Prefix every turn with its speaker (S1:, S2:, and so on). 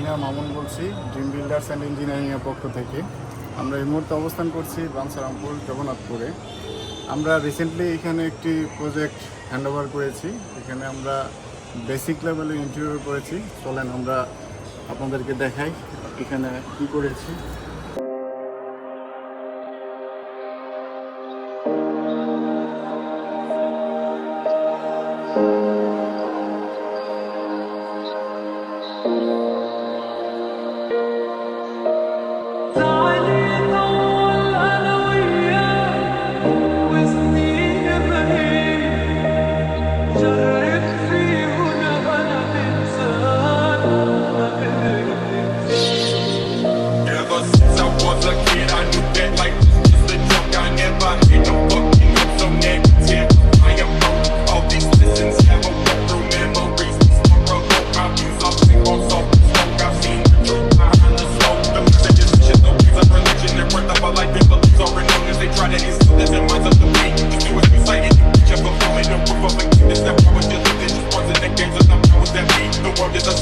S1: Engineer Mamun বলছি, dream builders and ইঞ্জিনিয়ারিংয়ের পক্ষ থেকে। আমরা এই মুহূর্তে অবস্থান করছি বাঞ্ছারামপুর জগন্নাথপুরে। আমরা রিসেন্টলি এখানে একটি প্রজেক্ট হ্যান্ডওভার করেছি। এখানে আমরা বেসিক লেভেলে ইন্টারভিউ করেছি। চলেন আমরা আপনাদেরকে দেখাই এখানে কী করেছি।
S2: Is a